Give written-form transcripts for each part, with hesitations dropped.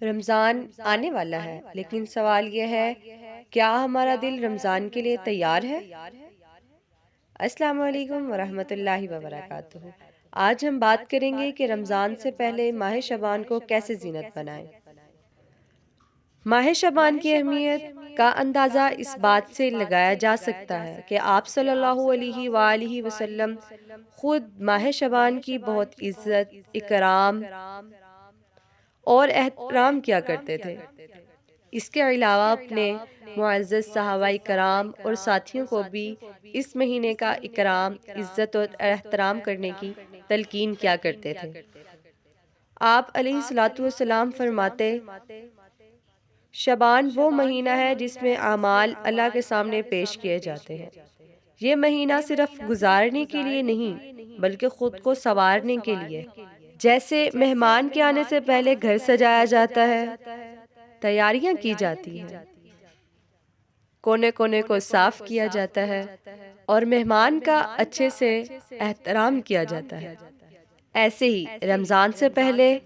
رمضان آنے والا ہے، لیکن سوال یہ ہے، کیا ہمارا دل رمضان کے لیے تیار ہے؟ السلام علیکم ورحمۃ اللہ وبرکاتہ۔ آج ہم بات کریں گے کہ رمضان سے پہلے ماہ شعبان کو کیسے زینت بنائیں۔ ماہ شعبان کی اہمیت کا اندازہ اس بات سے لگایا جا سکتا ہے کہ آپ صلی اللہ علیہ وآلہ وسلم خود ماہ شعبان کی بہت عزت، اکرام اور احترام کیا کرتے تھے۔ اس کے علاوہ اپنے معزز صحابہ کرام اور ساتھیوں کو بھی اس مہینے کا اکرام، عزت اور احترام کرنے کی تلقین کیا کرتے تھے۔ آپ علیہ الصلوۃ والسلام فرماتے، شعبان وہ مہینہ ہے جس میں اعمال اللہ کے سامنے پیش کیے جاتے ہیں۔ یہ مہینہ صرف گزارنے کے لیے نہیں بلکہ خود کو سنوارنے کے لیے، جیسے مہمان کے آنے سے پہلے گھر سجایا جاتا ہے، تیاریاں کی جاتی ہیں، کونے کونے کو صاف کیا جاتا ہے اور مہمان کا اچھے سے احترام کیا جاتا ہے، ایسے ہی رمضان سے پہلے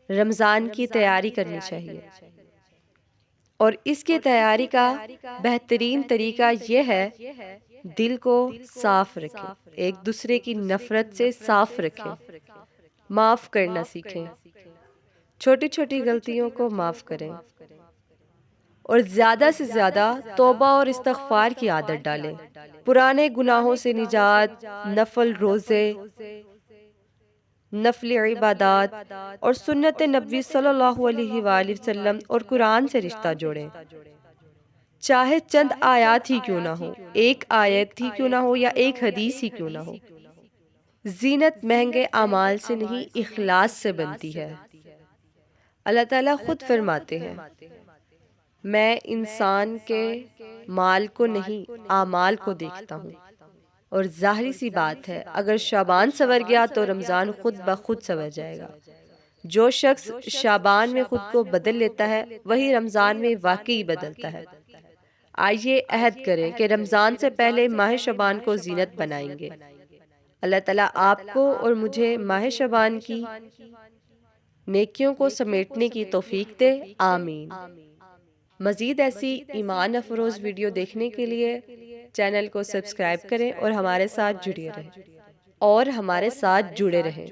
رمضان کی تیاری کرنی چاہیے۔ اور اس کی تیاری کا بہترین طریقہ یہ ہے، دل کو صاف رکھیں، ایک دوسرے کی نفرت سے صاف رکھیں، معاف کرنا سیکھیں، چھوٹی چھوٹی غلطیوں کو معاف کریں اور زیادہ سے زیادہ توبہ اور استغفار کی عادت ڈالیں۔ پرانے گناہوں سے نجات، نفل روزے، نفل عبادات اور سنت نبوی صلی اللہ علیہ وآلہ وسلم اور قرآن سے رشتہ جوڑیں، چاہے چند آیات ہی کیوں نہ ہو، ایک آیت ہی کیوں نہ ہو یا ایک حدیث ہی کیوں نہ ہو۔ زینت مہنگے اعمال سے نہیں، اخلاص سے بنتی ہے۔ اللہ تعالیٰ خود فرماتے ہیں، میں انسان کے مال کو نہیں اعمال کو دیکھتا ہوں۔ اور ظاہری سی بات ہے، اگر شعبان سنور گیا تو رمضان خود بخود سنور جائے گا۔ جو شخص شعبان میں خود کو بدل لیتا ہے وہی رمضان میں واقعی بدلتا ہے۔ آئیے عہد کریں کہ رمضان سے پہلے ماہ شعبان کو زینت بنائیں گے۔ اللہ تعالیٰ آپ کو اور مجھے ماہ شعبان کی نیکیوں کو سمیٹنے کی توفیق دے، آمین۔ مزید ایسی ایمان افروز ویڈیو دیکھنے کے لیے چینل کو سبسکرائب کریں اور ہمارے ساتھ جڑے رہیں۔